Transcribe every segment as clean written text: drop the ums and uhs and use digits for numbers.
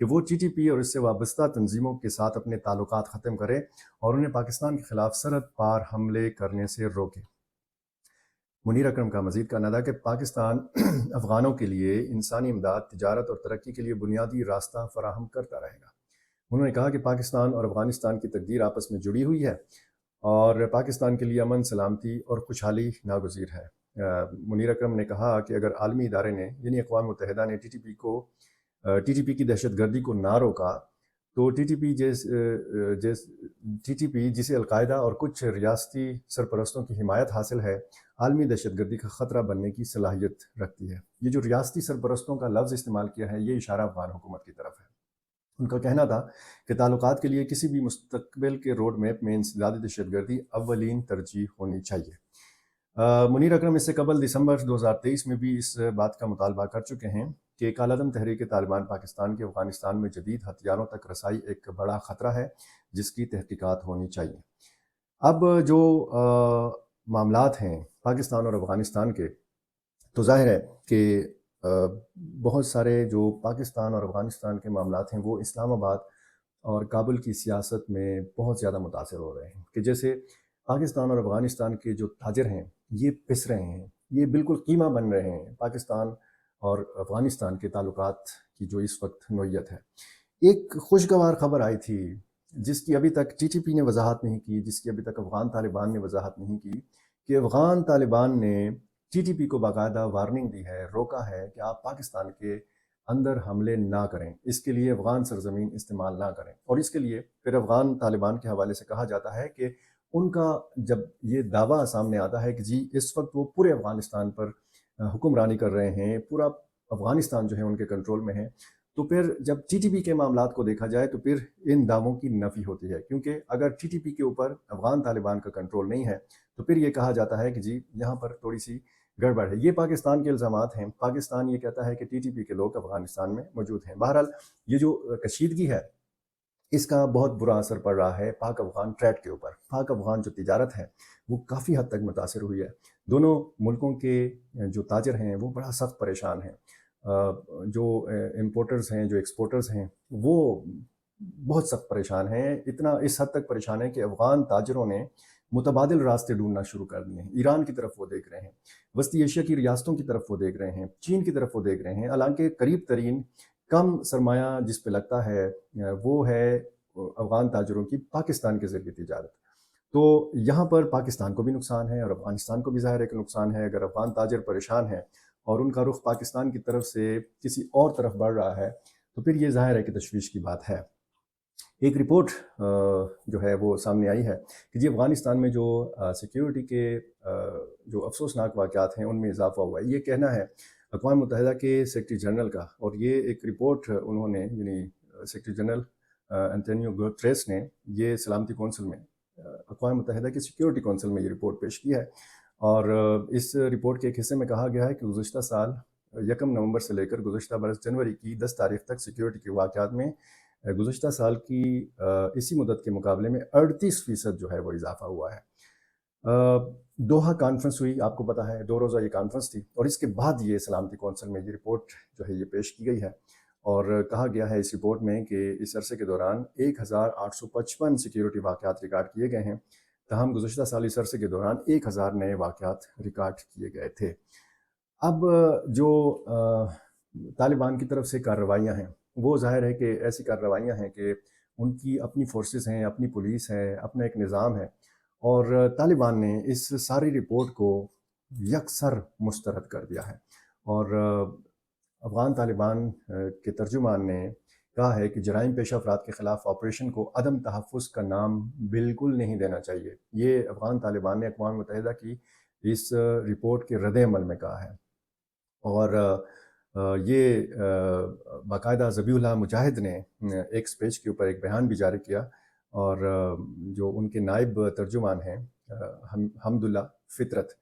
کہ وہ TTP اور اس سے وابستہ تنظیموں کے ساتھ اپنے تعلقات ختم کرے اور انہیں پاکستان کے خلاف سرحد پار حملے کرنے سے روکے۔ منیر اکرم کا مزید کہنا تھا کہ پاکستان افغانوں کے لیے انسانی امداد، تجارت اور ترقی کے لیے بنیادی راستہ فراہم کرتا رہے گا۔ انہوں نے کہا کہ پاکستان اور افغانستان کی تقدیر آپس میں جڑی ہوئی ہے اور پاکستان کے لیے امن، سلامتی اور خوشحالی ناگزیر ہے۔ منیر اکرم نے کہا کہ اگر عالمی ادارے نے یعنی اقوام متحدہ نے ٹی ٹی پی کی دہشت گردی کو نہ روکا تو ٹی ٹی پی جسے القاعدہ اور کچھ ریاستی سرپرستوں کی حمایت حاصل ہے، عالمی دہشت گردی کا خطرہ بننے کی صلاحیت رکھتی ہے۔ یہ جو ریاستی سرپرستوں کا لفظ استعمال کیا ہے، یہ اشارہ افغان حکومت کی طرف ہے۔ ان کا کہنا تھا کہ تعلقات کے لیے کسی بھی مستقبل کے روڈ میپ میں انسدادی دہشت گردی اولین ترجیح ہونی چاہیے۔ منیر اکرم اس سے قبل دسمبر 2023 میں بھی اس بات کا مطالبہ کر چکے ہیں کہ کالعدم تحریک طالبان پاکستان کے افغانستان میں جدید ہتھیاروں تک رسائی ایک بڑا خطرہ ہے جس کی تحقیقات ہونی چاہیے۔ اب جو معاملات ہیں پاکستان اور افغانستان کے، تو ظاہر ہے کہ بہت سارے جو پاکستان اور افغانستان کے معاملات ہیں وہ اسلام آباد اور کابل کی سیاست میں بہت زیادہ متاثر ہو رہے ہیں، کہ جیسے پاکستان اور افغانستان کے جو تاجر ہیں یہ پس رہے ہیں، یہ بالکل قیمہ بن رہے ہیں پاکستان اور افغانستان کے تعلقات کی جو اس وقت نوعیت ہے۔ ایک خوشگوار خبر آئی تھی جس کی ابھی تک ٹی ٹی پی نے وضاحت نہیں کی، جس کی ابھی تک افغان طالبان نے وضاحت نہیں کی، کہ افغان طالبان نے ٹی ٹی پی کو باقاعدہ وارننگ دی ہے، روکا ہے کہ آپ پاکستان کے اندر حملے نہ کریں، اس کے لیے افغان سرزمین استعمال نہ کریں۔ اور اس کے لیے پھر افغان طالبان کے حوالے سے کہا جاتا ہے کہ ان کا جب یہ دعویٰ سامنے آتا ہے کہ جی اس وقت وہ پورے افغانستان پر حکمرانی کر رہے ہیں، پورا افغانستان جو ہے ان کے کنٹرول میں ہے، تو پھر جب ٹی ٹی پی کے معاملات کو دیکھا جائے تو پھر ان دعووں کی نفی ہوتی ہے، کیونکہ اگر ٹی ٹی پی کے اوپر افغان طالبان کا کنٹرول نہیں ہے تو پھر یہ کہا جاتا ہے کہ جی یہاں پر تھوڑی سی گڑبڑ ہے۔ یہ پاکستان کے الزامات ہیں، پاکستان یہ کہتا ہے کہ ٹی ٹی پی کے لوگ افغانستان میں موجود ہیں۔ بہرحال یہ جو کشیدگی ہے اس کا بہت برا اثر پڑ رہا ہے پاک افغان ٹریڈ کے اوپر۔ پاک افغان جو تجارت ہے وہ کافی حد تک متاثر ہوئی ہے۔ دونوں ملکوں کے جو تاجر ہیں وہ بڑا سخت پریشان ہیں، جو امپورٹرز ہیں، جو ایکسپورٹرز ہیں وہ بہت سخت پریشان ہیں، اتنا اس حد تک پریشان ہیں کہ افغان تاجروں نے متبادل راستے ڈھونڈنا شروع کر دیے ہیں۔ ایران کی طرف وہ دیکھ رہے ہیں، وسطی ایشیا کی ریاستوں کی طرف وہ دیکھ رہے ہیں، چین کی طرف وہ دیکھ رہے ہیں، حالانکہ قریب ترین کم سرمایہ جس پہ لگتا ہے وہ ہے افغان تاجروں کی پاکستان کے ذریعے تجارت۔ تو یہاں پر پاکستان کو بھی نقصان ہے اور افغانستان کو بھی ظاہر ہے کہ نقصان ہے۔ اگر افغان تاجر پریشان ہے اور ان کا رخ پاکستان کی طرف سے کسی اور طرف بڑھ رہا ہے تو پھر یہ ظاہر ہے کہ تشویش کی بات ہے۔ ایک رپورٹ جو ہے وہ سامنے آئی ہے کہ جی افغانستان میں جو سیکیورٹی کے جو افسوسناک واقعات ہیں ان میں اضافہ ہوا ہے، یہ کہنا ہے اقوام متحدہ کے سیکرٹری جنرل کا، اور یہ ایک رپورٹ انہوں نے یعنی سیکرٹری جنرل انٹونیو گوتریس نے یہ سلامتی کونسل میں، اقوام متحدہ کی سیکیورٹی کونسل میں یہ رپورٹ پیش کی ہے، اور اس رپورٹ کے ایک حصے میں کہا گیا ہے کہ گزشتہ سال 1 نومبر سے لے کر گزشتہ برس جنوری کی 10 تاریخ تک سیکیورٹی کے واقعات میں گزشتہ سال کی اسی مدت کے مقابلے میں 38% جو ہے وہ اضافہ ہوا ہے۔ دوحہ کانفرنس ہوئی، آپ کو پتہ ہے 2 روزہ یہ کانفرنس تھی، اور اس کے بعد یہ سلامتی کونسل میں یہ رپورٹ جو ہے یہ پیش کی گئی ہے، اور کہا گیا ہے اس رپورٹ میں کہ اس عرصے کے دوران 1855 سیکیورٹی واقعات ریکارڈ کیے گئے ہیں، تاہم گزشتہ سال اس عرصے کے دوران 1000 نئے واقعات ریکارڈ کیے گئے تھے۔ اب جو طالبان کی طرف سے کارروائیاں ہیں وہ ظاہر ہے کہ ایسی کارروائیاں ہیں کہ ان کی اپنی فورسز ہیں، اپنی پولیس ہے، اپنا ایک نظام ہے، اور طالبان نے اس ساری رپورٹ کو یکسر مسترد کر دیا ہے، اور افغان طالبان کے ترجمان نے کہا ہے کہ جرائم پیشہ افراد کے خلاف آپریشن کو عدم تحفظ کا نام بالکل نہیں دینا چاہیے۔ یہ افغان طالبان نے اقوام متحدہ کی اس رپورٹ کے رد عمل میں کہا ہے، اور یہ باقاعدہ ذبیح اللہ مجاہد نے ایک پیج کے اوپر ایک بیان بھی جاری کیا، اور جو ان کے نائب ترجمان ہیں حمداللہ فطرت،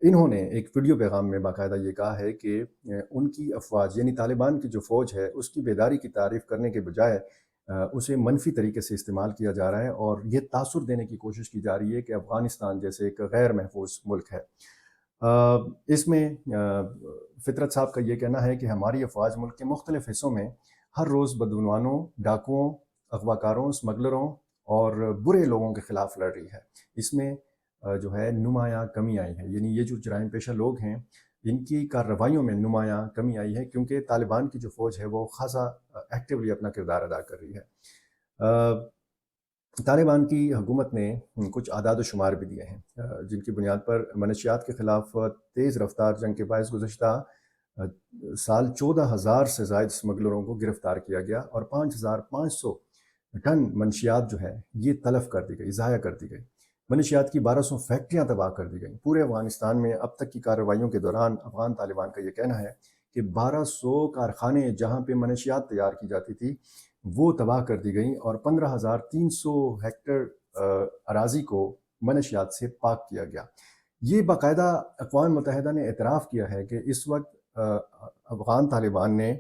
انہوں نے ایک ویڈیو پیغام میں باقاعدہ یہ کہا ہے کہ ان کی افواج یعنی طالبان کی جو فوج ہے اس کی بیداری کی تعریف کرنے کے بجائے اسے منفی طریقے سے استعمال کیا جا رہا ہے، اور یہ تاثر دینے کی کوشش کی جا رہی ہے کہ افغانستان جیسے ایک غیر محفوظ ملک ہے۔ اس میں فطرت صاحب کا یہ کہنا ہے کہ ہماری افواج ملک کے مختلف حصوں میں ہر روز بدعنوانوں، ڈاکوؤں، اغواکاروں، اسمگلروں اور برے لوگوں کے خلاف لڑ رہی ہے۔ اس میں جو ہے نمایاں کمی آئی ہے، یعنی یہ جو جرائم پیشہ لوگ ہیں ان کی کارروائیوں میں نمایاں کمی آئی ہے، کیونکہ طالبان کی جو فوج ہے وہ خاصا ایکٹیولی اپنا کردار ادا کر رہی ہے۔ طالبان کی حکومت نے کچھ اعداد و شمار بھی دیے ہیں جن کی بنیاد پر منشیات کے خلاف تیز رفتار جنگ کے باعث گزشتہ سال 14,000 سے زائد اسمگلروں کو گرفتار کیا گیا اور 5,500 ٹن منشیات جو ہے یہ تلف کر دی گئی، ضائع کر دی گئی۔ منشیات کی 1,200 فیکٹریاں تباہ کر دی گئیں۔ پورے افغانستان میں اب تک کی کارروائیوں کے دوران افغان طالبان کا یہ کہنا ہے کہ 1,200 کارخانے جہاں پہ منشیات تیار کی جاتی تھی وہ تباہ کر دی گئیں اور 15,300 ہیکٹر اراضی کو منشیات سے پاک کیا گیا۔ یہ باقاعدہ اقوام متحدہ نے اعتراف کیا ہے کہ اس وقت افغان طالبان نے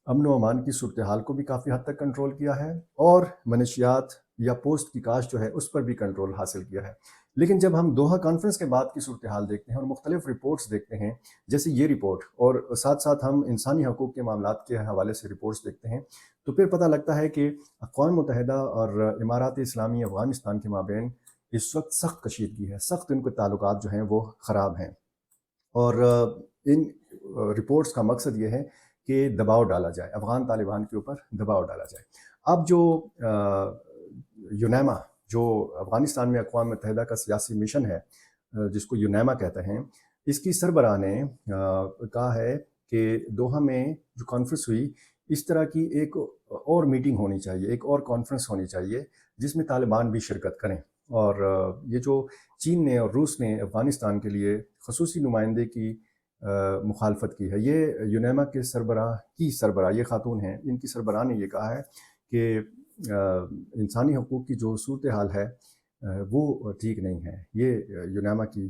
امن و امان کی صورتحال کو بھی کافی حد تک کنٹرول کیا ہے اور منشیات یا پوسٹ کی کاشت جو ہے اس پر بھی کنٹرول حاصل کیا ہے۔ لیکن جب ہم دوحہ کانفرنس کے بعد کی صورتحال دیکھتے ہیں اور مختلف رپورٹس دیکھتے ہیں، جیسے یہ رپورٹ اور ساتھ ساتھ ہم انسانی حقوق کے معاملات کے حوالے سے رپورٹس دیکھتے ہیں، تو پھر پتہ لگتا ہے کہ اقوام متحدہ اور امارات اسلامی افغانستان کے مابین اس وقت سخت کشیدگی ہے، سخت ان کے تعلقات جو ہیں وہ خراب ہیں، اور ان رپورٹس کا مقصد یہ ہے کہ دباؤ ڈالا جائے، افغان طالبان کے اوپر دباؤ ڈالا جائے۔ اب جو یونیما جو افغانستان میں اقوام متحدہ کا سیاسی مشن ہے جس کو یونیما کہتے ہیں، اس کی سربراہ نے کہا ہے کہ دوحہ میں جو کانفرنس ہوئی اس طرح کی ایک اور میٹنگ ہونی چاہیے، ایک اور کانفرنس ہونی چاہیے جس میں طالبان بھی شرکت کریں۔ اور یہ جو چین نے اور روس نے افغانستان کے لیے خصوصی نمائندے کی مخالفت کی ہے، یہ یونیما کے سربراہ یہ خاتون ہیں، ان کی سربراہ نے یہ کہا ہے کہ انسانی حقوق کی جو صورتحال ہے وہ ٹھیک نہیں ہے۔ یہ یونیما کی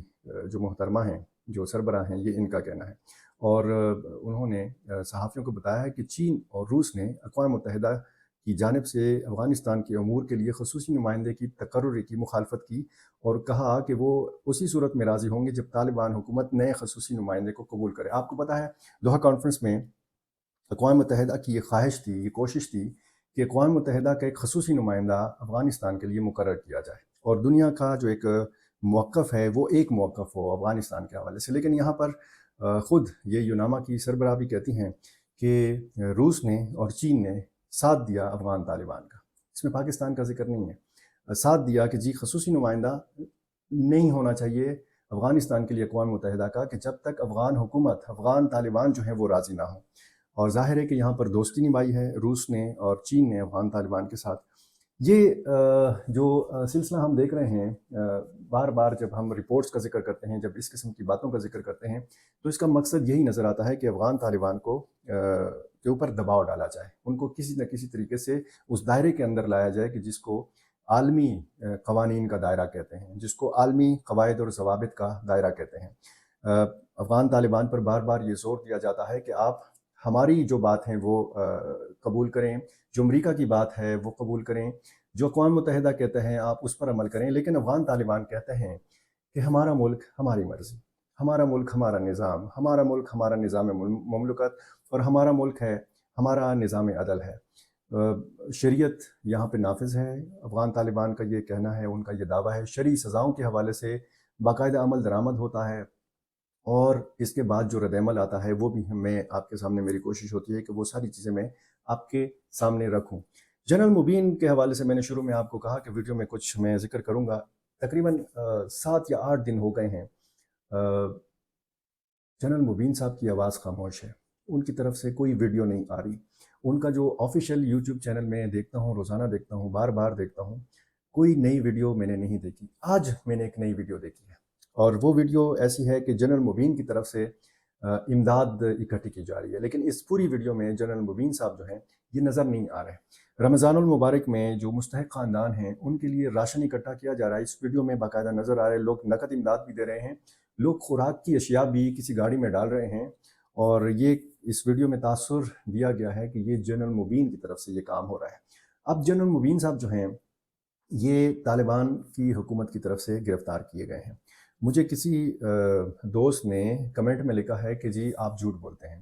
جو محترمہ ہیں، جو سربراہ ہیں، یہ ان کا کہنا ہے، اور انہوں نے صحافیوں کو بتایا ہے کہ چین اور روس نے اقوام متحدہ کی جانب سے افغانستان کے امور کے لیے خصوصی نمائندے کی تقرری کی مخالفت کی اور کہا کہ وہ اسی صورت میں راضی ہوں گے جب طالبان حکومت نئے خصوصی نمائندے کو قبول کرے۔ آپ کو پتہ ہے دوحہ کانفرنس میں اقوام متحدہ کی یہ خواہش تھی، یہ کوشش تھی کہ اقوام متحدہ کا ایک خصوصی نمائندہ افغانستان کے لیے مقرر کیا جائے اور دنیا کا جو ایک موقف ہے وہ ایک موقف ہو افغانستان کے حوالے سے۔ لیکن یہاں پر خود یہ یونیما کی سربراہ بھی کہتی ہیں کہ روس نے اور چین نے ساتھ دیا افغان طالبان کا، اس میں پاکستان کا ذکر نہیں ہے، ساتھ دیا کہ جی خصوصی نمائندہ نہیں ہونا چاہیے افغانستان کے لیے اقوام متحدہ کا کہ جب تک افغان حکومت، افغان طالبان جو ہیں وہ راضی نہ ہوں۔ اور ظاہر ہے کہ یہاں پر دوستی نبھائی ہے روس نے اور چین نے افغان طالبان کے ساتھ۔ یہ جو سلسلہ ہم دیکھ رہے ہیں، بار بار جب ہم رپورٹس کا ذکر کرتے ہیں، جب اس قسم کی باتوں کا ذکر کرتے ہیں، تو اس کا مقصد یہی نظر آتا ہے کہ افغان طالبان کو کے اوپر دباؤ ڈالا جائے، ان کو کسی نہ کسی طریقے سے اس دائرے کے اندر لایا جائے کہ جس کو عالمی قوانین کا دائرہ کہتے ہیں، جس کو عالمی قواعد اور ضوابط کا دائرہ کہتے ہیں۔ افغان طالبان پر بار بار یہ زور دیا جاتا ہے کہ آپ ہماری جو بات ہیں وہ قبول کریں، جو امریکہ کی بات ہے وہ قبول کریں، جو اقوام متحدہ کہتے ہیں آپ اس پر عمل کریں۔ لیکن افغان طالبان کہتے ہیں کہ ہمارا ملک ہماری مرضی، ہمارا ملک ہمارا نظام، ہمارا ملک ہمارا نظام مملکت، اور ہمارا ملک ہے ہمارا نظام عدل ہے، شریعت یہاں پہ نافذ ہے۔ افغان طالبان کا یہ کہنا ہے، ان کا یہ دعویٰ ہے، شرعی سزاؤں کے حوالے سے باقاعدہ عمل درآمد ہوتا ہے، اور اس کے بعد جو رد عمل آتا ہے وہ بھی میں آپ کے سامنے، میری کوشش ہوتی ہے کہ وہ ساری چیزیں میں آپ کے سامنے رکھوں۔ جنرل مبین کے حوالے سے میں نے شروع میں آپ کو کہا کہ ویڈیو میں کچھ میں ذکر کروں گا۔ تقریباً 7 یا 8 دن ہو گئے ہیں جنرل مبین صاحب کی آواز خاموش ہے، ان کی طرف سے کوئی ویڈیو نہیں آ رہی۔ ان کا جو آفیشیل یوٹیوب چینل میں دیکھتا ہوں، روزانہ دیکھتا ہوں، بار بار دیکھتا ہوں، کوئی نئی ویڈیو میں نے نہیں دیکھی۔ آج میں نے ایک نئی ویڈیو دیکھی ہے، اور وہ ویڈیو ایسی ہے کہ جنرل مبین کی طرف سے امداد اکٹھی کی جا رہی ہے، لیکن اس پوری ویڈیو میں جنرل مبین صاحب جو ہیں یہ نظر نہیں آ رہے۔ رمضان المبارک میں جو مستحق خاندان ہیں ان کے لیے راشن اکٹھا کیا جا رہا ہے، اس ویڈیو میں باقاعدہ نظر آ رہے ہیں، لوگ نقد امداد بھی دے رہے ہیں، لوگ خوراک کی اشیاء بھی کسی گاڑی میں ڈال رہے ہیں، اور یہ اس ویڈیو میں تاثر دیا گیا ہے کہ یہ جنرل مبین کی طرف سے یہ کام ہو رہا ہے۔ اب جنرل مبین صاحب جو ہیں یہ طالبان کی حکومت کی طرف سے گرفتار کیے گئے ہیں۔ مجھے کسی دوست نے کمنٹ میں لکھا ہے کہ جی آپ جھوٹ بولتے ہیں۔